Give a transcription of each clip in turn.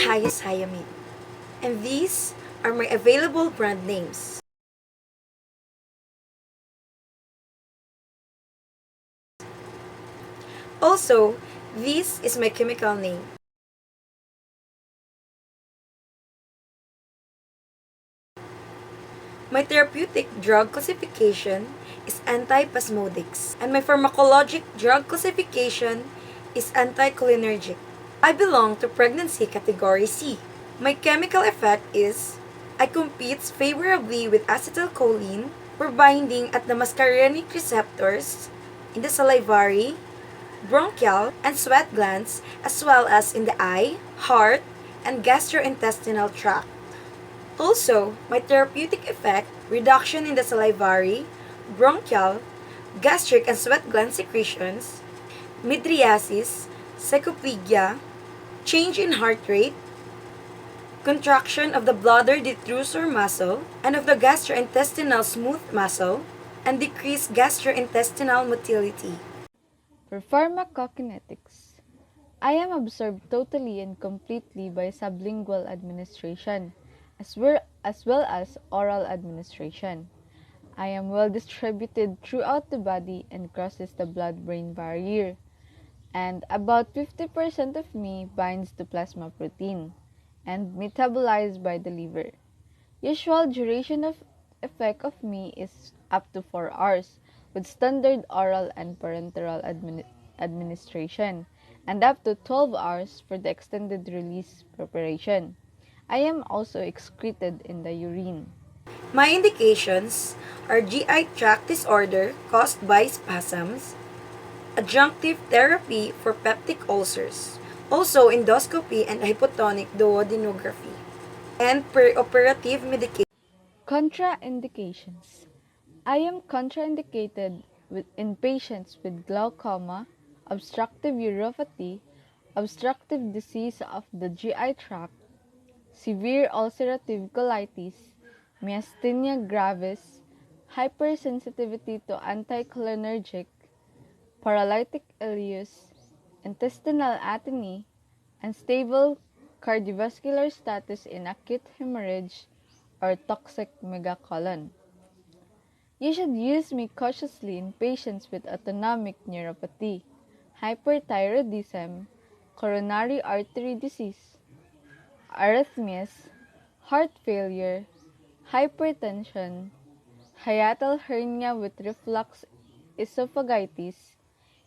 HYOSCYAMINE, and these are my available brand names. Also, this is my chemical name. My therapeutic drug classification is antispasmodics, and my pharmacologic drug classification is anticholinergic. I belong to pregnancy category C. My chemical effect is I compete favorably with acetylcholine for binding at the muscarinic receptors in the salivary, bronchial, and sweat glands, as well as in the eye, heart, and gastrointestinal tract. Also, my therapeutic effect, reduction in the salivary, bronchial, gastric and sweat gland secretions, mydriasis, psychoplegia, change in heart rate, contraction of the bladder detrusor muscle and of the gastrointestinal smooth muscle, and decreased gastrointestinal motility. For pharmacokinetics, I am absorbed totally and completely by sublingual administration, as well as oral administration. I am well distributed throughout the body and crosses the blood-brain barrier, and about 50% of me binds to plasma protein and metabolized by the liver. Usual duration of effect of me is up to 4 hours with standard oral and parenteral administration, and up to 12 hours for the extended release preparation. I am also excreted in the urine. My indications are GI tract disorder caused by spasms, adjunctive therapy for peptic ulcers, also endoscopy and hypotonic duodenography, and preoperative medication. Contraindications. I am contraindicated in patients with glaucoma, obstructive uropathy, obstructive disease of the GI tract, severe ulcerative colitis, myasthenia gravis, hypersensitivity to anticholinergic, paralytic ileus, intestinal atony, unstable cardiovascular status in acute hemorrhage or toxic megacolon. You should use me cautiously in patients with autonomic neuropathy, hyperthyroidism, coronary artery disease, arrhythmias, heart failure, hypertension, hiatal hernia with reflux esophagitis,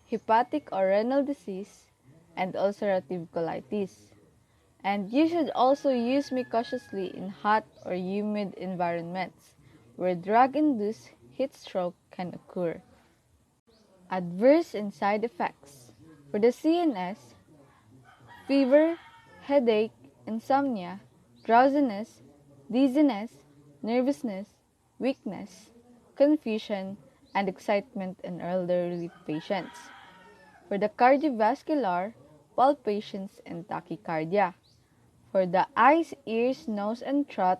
hepatic or renal disease, and ulcerative colitis. And you should also use me cautiously in hot or humid environments where drug-induced heat stroke can occur. Adverse and side effects. For the CNS, fever, headache, insomnia, drowsiness, dizziness, nervousness, weakness, confusion, and excitement in elderly patients. For the cardiovascular, palpitations and tachycardia. For the eyes, ears, nose, and throat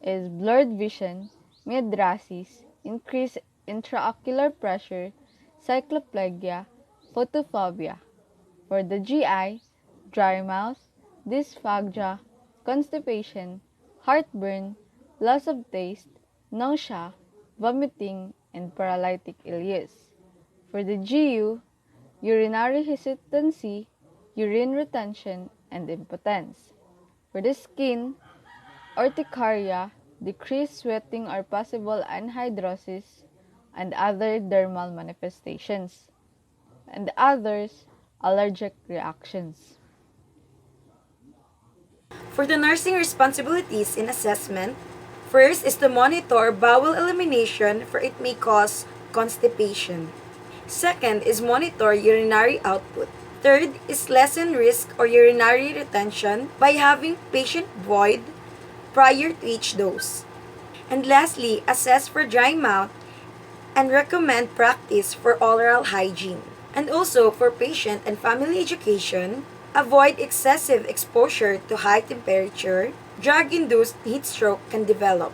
is blurred vision, mydriasis, increased intraocular pressure, cycloplegia, photophobia. For the GI, dry mouth, dysphagia, constipation, heartburn, loss of taste, nausea, vomiting, and paralytic ileus. For the GU, urinary hesitancy, urine retention, and impotence. For the skin, urticaria, decreased sweating or possible anhidrosis, and other dermal manifestations, and others, allergic reactions. For the nursing responsibilities in assessment, first is to monitor bowel elimination, for it may cause constipation. Second is monitor urinary output. Third is lessen risk or urinary retention by having patient void prior to each dose. And lastly, assess for dry mouth and recommend practice for oral hygiene. And also for patient and family education, avoid excessive exposure to high temperature. Drug-induced heat stroke can develop.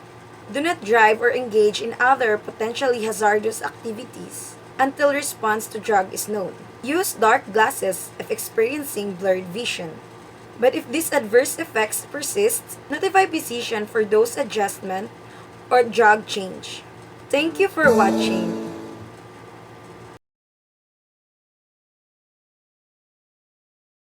Do not drive or engage in other potentially hazardous activities until response to drug is known. Use dark glasses if experiencing blurred vision. But if these adverse effects persist, notify physician for dose adjustment or drug change. Thank you for watching.